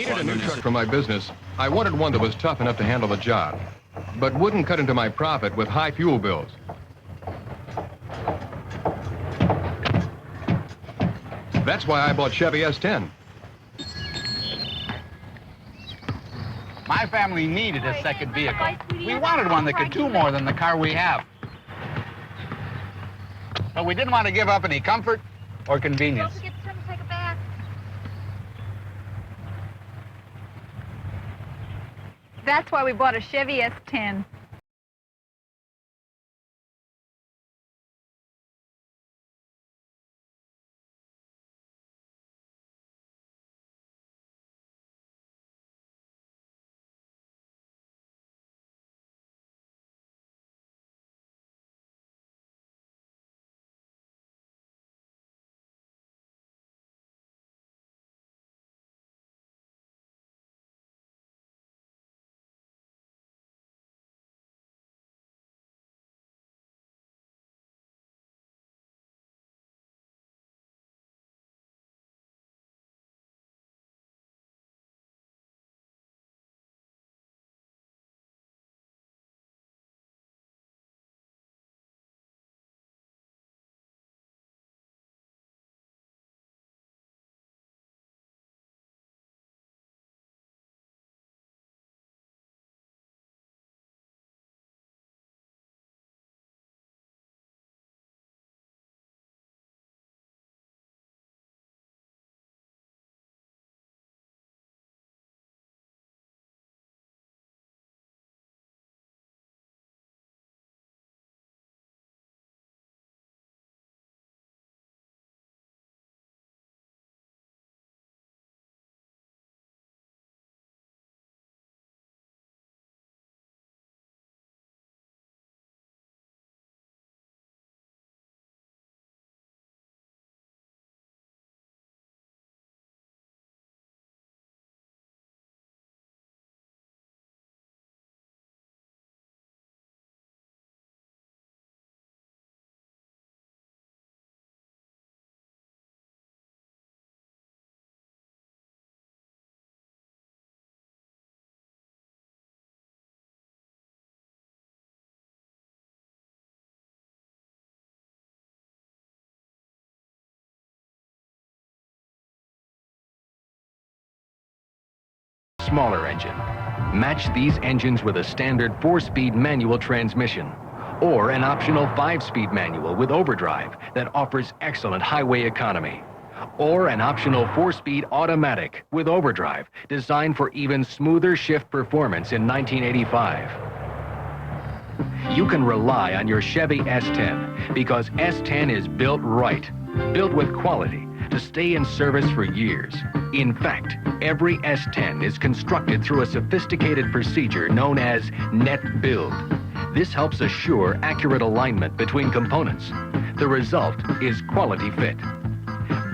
needed a new truck for my business. I wanted one that was tough enough to handle the job, but wouldn't cut into my profit with high fuel bills. That's why I bought Chevy S-10. My family needed a second vehicle. We wanted one that could do more than the car we have. But we didn't want to give up any comfort or convenience. Don't forget to take a bath. That's why we bought a Chevy S-10. Smaller engine. Match these engines with a standard 4-speed manual transmission or an optional 5-speed manual with overdrive that offers excellent highway economy, or an optional 4-speed automatic with overdrive designed for even smoother shift performance in 1985. You can rely on your Chevy S-10 because S-10 is built right, built with quality to stay in service for years. In fact, every S-10 is constructed through a sophisticated procedure known as net build. This helps assure accurate alignment between components. The result is quality fit.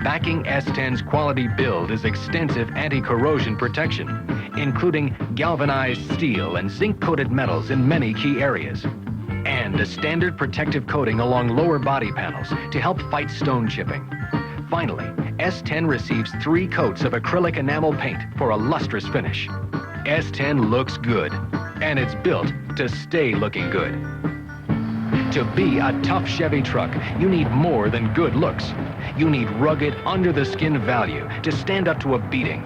Backing S-10's quality build is extensive anti-corrosion protection, including galvanized steel and zinc-coated metals in many key areas, and a standard protective coating along lower body panels to help fight stone chipping. Finally, S-10 receives 3 coats of acrylic enamel paint for a lustrous finish. S-10 looks good, and it's built to stay looking good. To be a tough Chevy truck, you need more than good looks. You need rugged, under-the-skin value to stand up to a beating.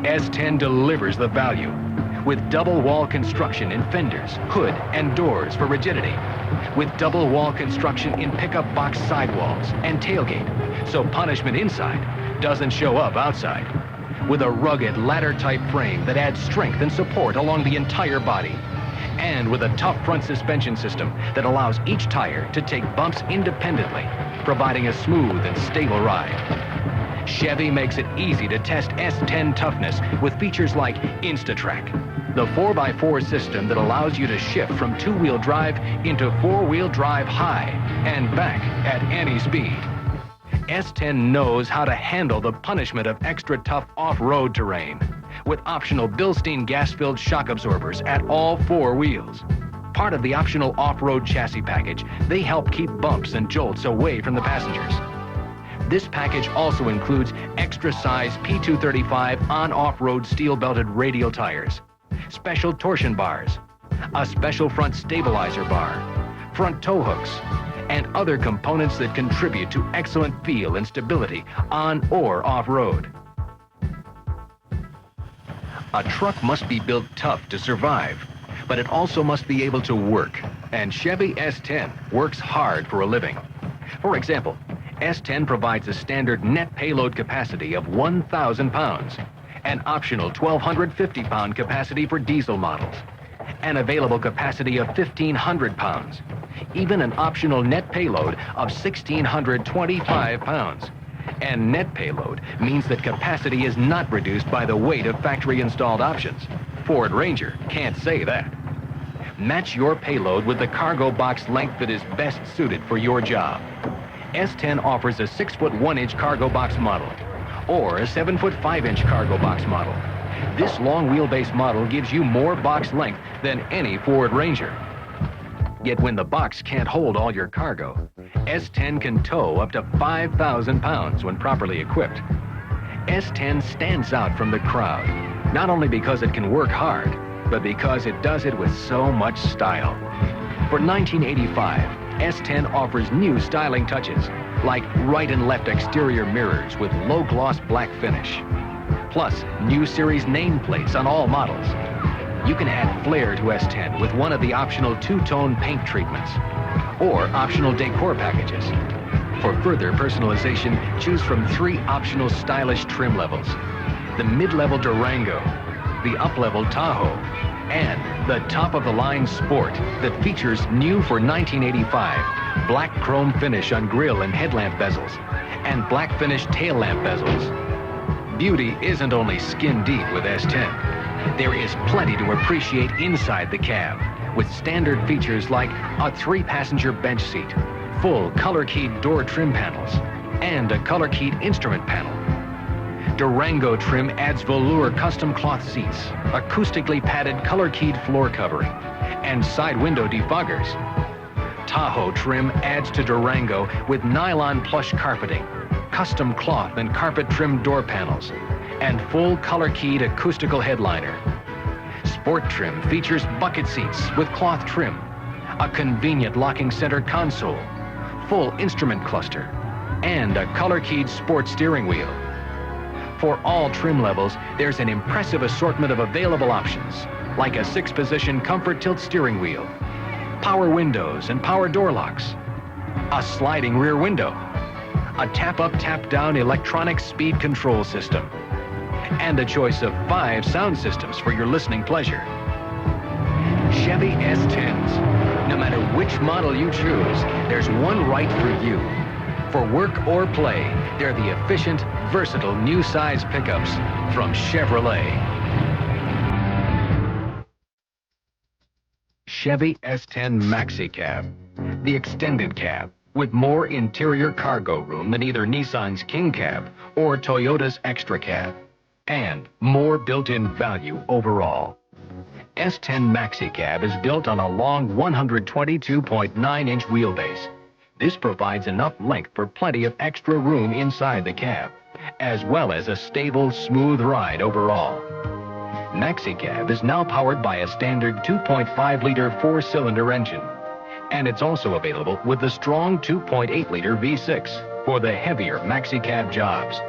S-10 delivers the value, with double-wall construction in fenders, hood, and doors for rigidity, with double-wall construction in pickup box sidewalls and tailgate, so punishment inside doesn't show up outside, with a rugged ladder-type frame that adds strength and support along the entire body, and with a tough front suspension system that allows each tire to take bumps independently, providing a smooth and stable ride. Chevy makes it easy to test S-10 toughness with features like InstaTrack, the 4x4 system that allows you to shift from 2-wheel drive into 4-wheel drive high and back at any speed. S-10 knows how to handle the punishment of extra tough off-road terrain with optional Bilstein gas-filled shock absorbers at all 4 wheels. Part of the optional off-road chassis package, they help keep bumps and jolts away from the passengers. This package also includes extra-size P235 on-off-road steel-belted radial tires, special torsion bars, a special front stabilizer bar, front tow hooks, and other components that contribute to excellent feel and stability on or off-road. A truck must be built tough to survive, but it also must be able to work, and Chevy S-10 works hard for a living. For example, S-10 provides a standard net payload capacity of 1,000 pounds, an optional 1,250-pound capacity for diesel models, an available capacity of 1,500 pounds, even an optional net payload of 1,625 pounds. And net payload means that capacity is not reduced by the weight of factory-installed options. Ford Ranger can't say that. Match your payload with the cargo box length that is best suited for your job. S-10 offers a 6'1" cargo box model or a 7'5" cargo box model. This long wheelbase model gives you more box length than any Ford Ranger. Yet when the box can't hold all your cargo, S-10 can tow up to 5,000 pounds when properly equipped. S-10 stands out from the crowd, not only because it can work hard, but because it does it with so much style. For 1985, S-10 offers new styling touches, like right and left exterior mirrors with low-gloss black finish, plus new series nameplates on all models. You can add flair to S-10 with one of the optional two-tone paint treatments or optional decor packages. For further personalization, choose from 3 optional stylish trim levels: the mid-level Durango, the up-level Tahoe, and the top-of-the-line Sport that features new for 1985 black chrome finish on grille and headlamp bezels and black finish tail lamp bezels. Beauty isn't only skin deep with S-10. There is plenty to appreciate inside the cab, with standard features like a 3-passenger bench seat, full color-keyed door trim panels, and a color-keyed instrument panel. Durango trim adds velour custom cloth seats, acoustically padded color-keyed floor covering, and side window defoggers. Tahoe trim adds to Durango with nylon plush carpeting, custom cloth and carpet trim door panels, and full color-keyed acoustical headliner. Sport trim features bucket seats with cloth trim, a convenient locking center console, full instrument cluster, and a color-keyed sport steering wheel. For all trim levels, there's an impressive assortment of available options, like a 6-position comfort tilt steering wheel, power windows and power door locks, a sliding rear window, a tap-up, tap-down electronic speed control system, and a choice of 5 sound systems for your listening pleasure. Chevy S-10s. No matter which model you choose, there's one right for you. For work or play, they're the efficient, versatile new size pickups from Chevrolet. Chevy S-10 Maxi Cab, the extended cab with more interior cargo room than either Nissan's King Cab or Toyota's Extra Cab, and more built-in value overall. S-10 Maxi Cab is built on a long 122.9-inch wheelbase. This provides enough length for plenty of extra room inside the cab, as well as a stable, smooth ride overall. Maxi Cab is now powered by a standard 2.5-liter 4-cylinder engine, and it's also available with the strong 2.8-liter V6 for the heavier Maxi Cab jobs.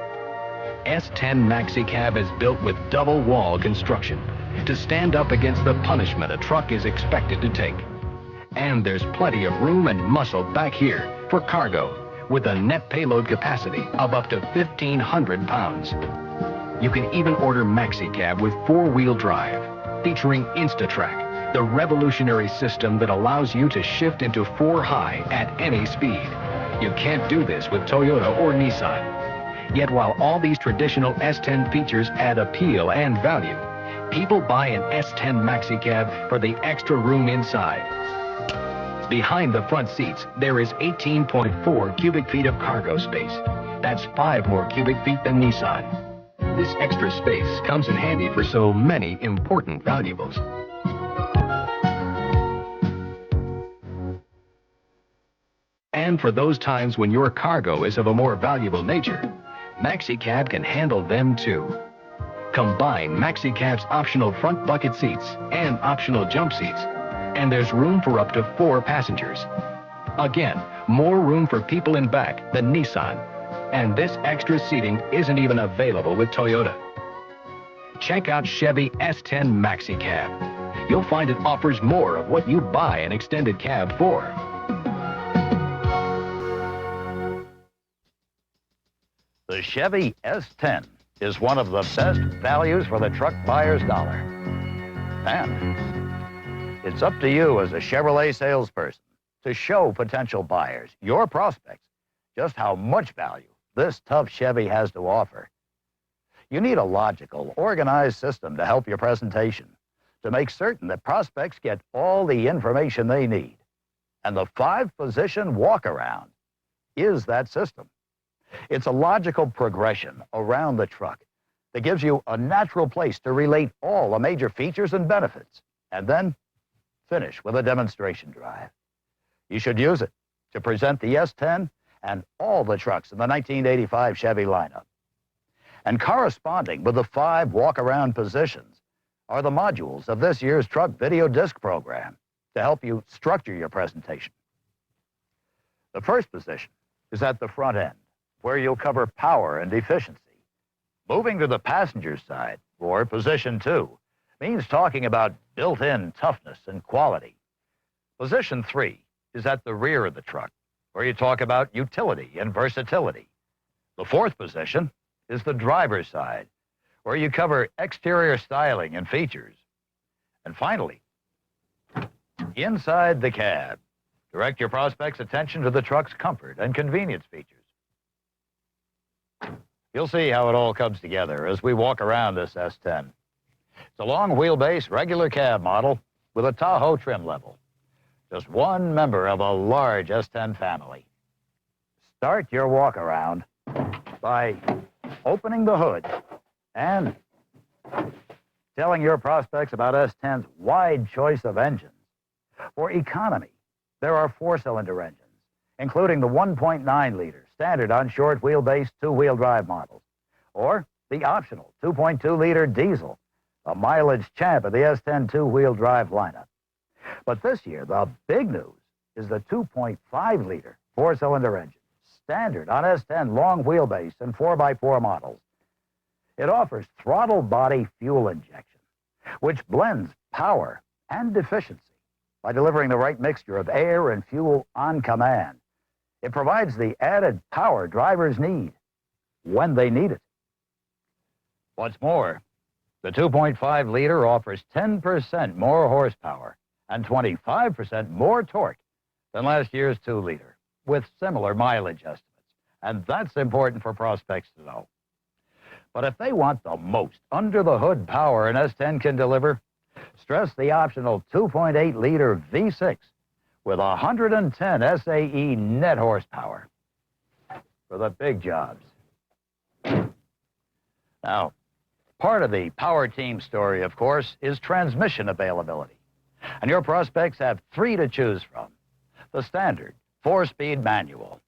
S-10 Maxi Cab is built with double wall construction to stand up against the punishment a truck is expected to take. And there's plenty of room and muscle back here for cargo, with a net payload capacity of up to 1,500 pounds. You can even order Maxi Cab with 4-wheel drive, featuring InstaTrack, the revolutionary system that allows you to shift into 4-high at any speed. You can't do this with Toyota or Nissan. Yet while all these traditional S-10 features add appeal and value, people buy an S-10 Maxi Cab for the extra room inside. Behind the front seats, there is 18.4 cubic feet of cargo space. That's 5 more cubic feet than Nissan. This extra space comes in handy for so many important valuables. And And for those times when your cargo is of a more valuable nature, MaxiCab can handle them too. Combine MaxiCab's optional front bucket seats and optional jump seats, and there's room for up to 4 passengers. Again, more room for people in back than Nissan. And this extra seating isn't even available with Toyota. Check out Chevy S-10 MaxiCab. You'll find it offers more of what you buy an extended cab for. The Chevy S-10 is one of the best values for the truck buyer's dollar. And it's up to you as a Chevrolet salesperson to show potential buyers, your prospects, just how much value this tough Chevy has to offer. You need a logical, organized system to help your presentation, to make certain that prospects get all the information they need. And the 5-position walk-around is that system. It's a logical progression around the truck that gives you a natural place to relate all the major features and benefits, and then finish with a demonstration drive. You should use it to present the S-10 and all the trucks in the 1985 Chevy lineup. And corresponding with the 5 walk-around positions are the modules of this year's truck video disc program to help you structure your presentation. The first position is at the front end, where you'll cover power and efficiency. Moving to the passenger side, or position 2, means talking about built-in toughness and quality. Position 3 is at the rear of the truck, where you talk about utility and versatility. The 4th position is the driver's side, where you cover exterior styling and features. And finally, inside the cab, direct your prospect's attention to the truck's comfort and convenience features. You'll see how it all comes together as we walk around this S-10. It's a long wheelbase, regular cab model with a Tahoe trim level. Just one member of a large S-10 family. Start your walk around by opening the hood and telling your prospects about S-10's wide choice of engines. For economy, there are 4-cylinder engines, including the 1.9-liter standard on short wheelbase 2-wheel drive models, or the optional 2.2-liter diesel, a mileage champ of the S-10 2-wheel drive lineup. But this year, the big news is the 2.5-liter 4-cylinder engine, standard on S-10 long wheelbase and 4x4 models. It offers throttle body fuel injection, which blends power and efficiency by delivering the right mixture of air and fuel on command. It provides the added power drivers need when they need it. What's more, the 2.5-liter offers 10% more horsepower and 25% more torque than last year's 2-liter, with similar mileage estimates. And that's important for prospects to know. But if they want the most under-the-hood power an S-10 can deliver, stress the optional 2.8-liter V6 with 110 SAE net horsepower for the big jobs. Now, part of the power team story, of course, is transmission availability. And your prospects have 3 to choose from: the standard 4-speed manual,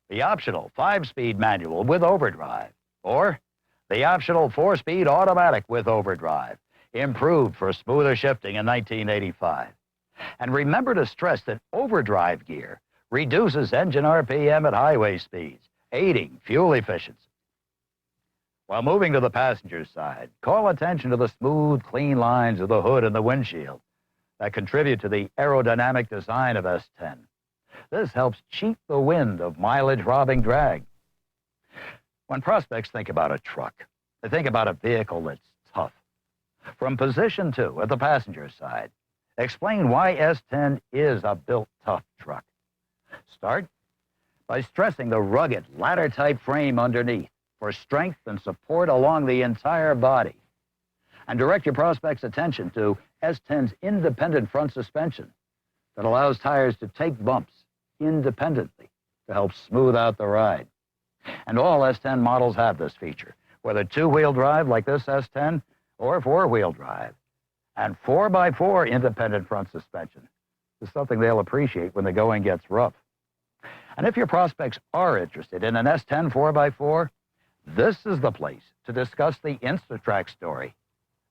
the optional 5-speed manual with overdrive, or the optional 4-speed automatic with overdrive, improved for smoother shifting in 1985. And remember to stress that overdrive gear reduces engine RPM at highway speeds, aiding fuel efficiency. While moving to the passenger side, call attention to the smooth, clean lines of the hood and the windshield that contribute to the aerodynamic design of S-10. This helps cheat the wind of mileage-robbing drag. When prospects think about a truck, they think about a vehicle that's tough. From position 2 at the passenger side, explain why S-10 is a built tough truck. Start by stressing the rugged ladder-type frame underneath for strength and support along the entire body. And direct your prospect's attention to S-10's independent front suspension that allows tires to take bumps independently to help smooth out the ride. And all S-10 models have this feature, whether 2-wheel drive like this S-10 or 4-wheel drive. And 4x4 independent front suspension is something they'll appreciate when the going gets rough. And if your prospects are interested in an S10 4x4, this is the place to discuss the Instatrack story.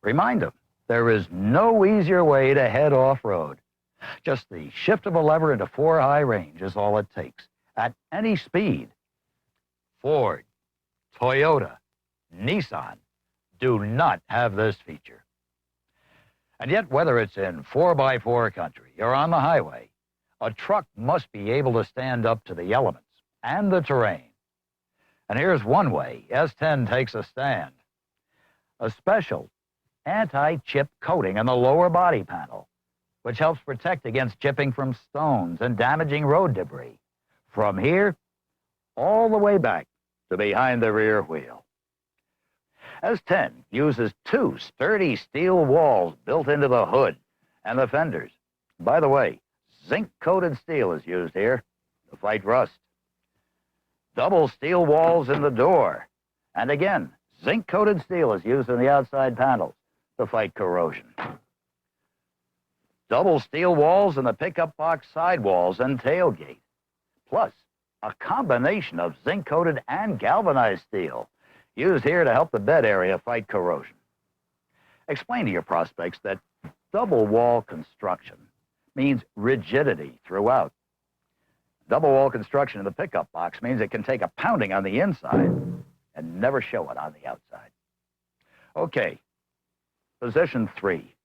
Remind them there is no easier way to head off-road. Just the shift of a lever into 4 high range is all it takes, at any speed. Ford, Toyota, Nissan do not have this feature. And yet, whether it's in 4x4 country or on the highway, a truck must be able to stand up to the elements and the terrain. And here's one way S10 takes a stand. A special anti-chip coating on the lower body panel, which helps protect against chipping from stones and damaging road debris, from here all the way back to behind the rear wheel. S10 uses 2 sturdy steel walls built into the hood and the fenders. By the way, zinc-coated steel is used here to fight rust. Double steel walls in the door. And again, zinc-coated steel is used in the outside panels to fight corrosion. Double steel walls in the pickup box sidewalls and tailgate. Plus, a combination of zinc-coated and galvanized steel used here to help the bed area fight corrosion. Explain to your prospects that double wall construction means rigidity throughout. Double wall construction in the pickup box means it can take a pounding on the inside and never show it on the outside. Okay, position 3.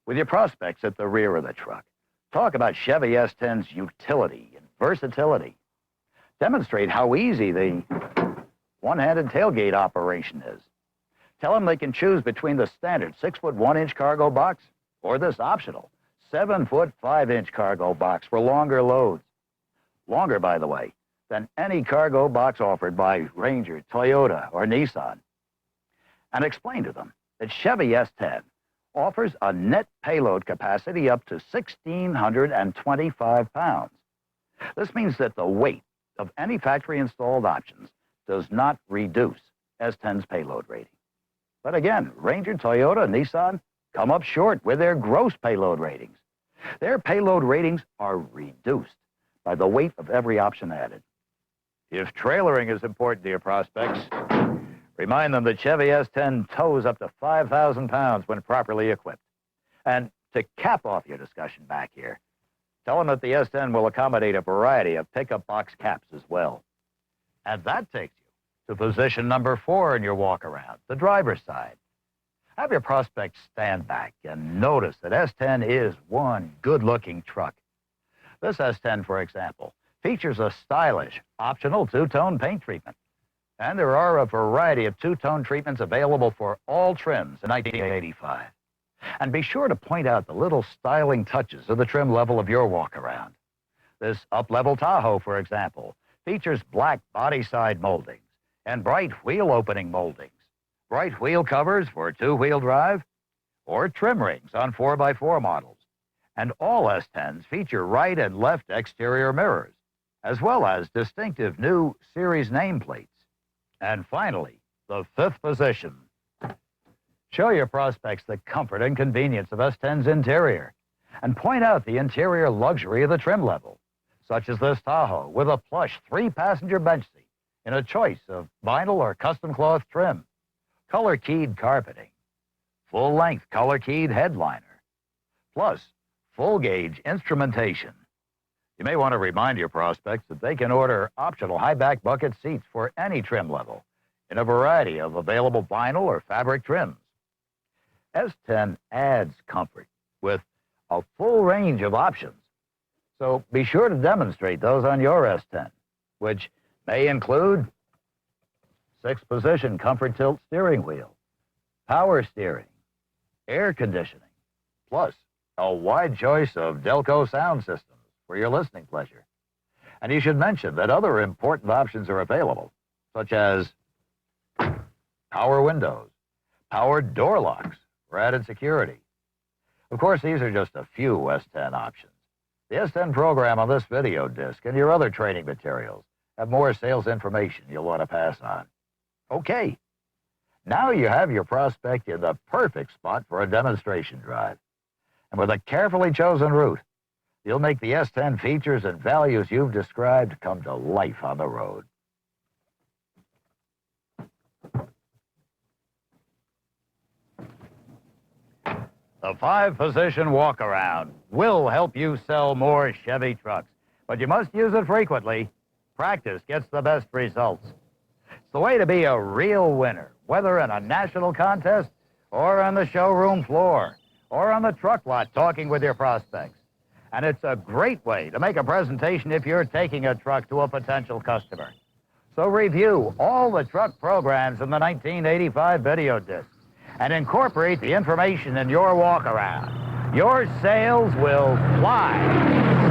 With your prospects at the rear of the truck, talk about Chevy S10's utility and versatility. Demonstrate how easy the one-handed tailgate operation is. Tell them they can choose between the standard 6-foot 1-inch cargo box or this optional 7-foot 5-inch cargo box for longer loads. Longer, by the way, than any cargo box offered by Ranger, Toyota, or Nissan. And explain to them that Chevy S10 offers a net payload capacity up to 1,625 pounds. This means that the weight of any factory-installed options does not reduce S10's payload rating. But again, Ranger, Toyota, and Nissan come up short with their gross payload ratings. Their payload ratings are reduced by the weight of every option added. If trailering is important to your prospects, remind them that Chevy S10 tows up to 5,000 pounds when properly equipped. And to cap off your discussion back here, tell them that the S10 will accommodate a variety of pickup box caps as well. And that takes you to position number 4 in your walk-around, the driver's side. Have your prospects stand back and notice that S10 is one good-looking truck. This S10, for example, features a stylish, optional 2-tone paint treatment. And there are a variety of 2-tone treatments available for all trims in 1985. And be sure to point out the little styling touches of the trim level of your walk-around. This up-level Tahoe, for example, features black body side moldings and bright wheel opening moldings, bright wheel covers for 2-wheel drive, or trim rings on 4x4 models. And all S10s feature right and left exterior mirrors, as well as distinctive new series nameplates. And finally, the 5th position. Show your prospects the comfort and convenience of S10's interior, and point out the interior luxury of the trim level, such as this Tahoe with a plush 3-passenger bench seat in a choice of vinyl or custom cloth trim, color-keyed carpeting, full-length color-keyed headliner, plus full-gauge instrumentation. You may want to remind your prospects that they can order optional high-back bucket seats for any trim level in a variety of available vinyl or fabric trims. S10 adds comfort with a full range of options, so be sure to demonstrate those on your S10, which may include 6-position comfort tilt steering wheel, power steering, air conditioning, plus a wide choice of Delco sound systems for your listening pleasure. And you should mention that other important options are available, such as power windows, powered door locks for added security. Of course, these are just a few S10 options. The S10 program on this video disc and your other training materials have more sales information you'll want to pass on. Okay, now you have your prospect in the perfect spot for a demonstration drive. And with a carefully chosen route, You'll make the S10 features and values you've described come to life on the road. The 5-position walk-around will help you sell more Chevy trucks, but you must use it frequently. Practice gets the best results. It's the way to be a real winner, whether in a national contest or on the showroom floor or on the truck lot talking with your prospects. And it's a great way to make a presentation if you're taking a truck to a potential customer. So review all the truck programs in the 1985 video disc and incorporate the information in your walk-around. Your sales will fly.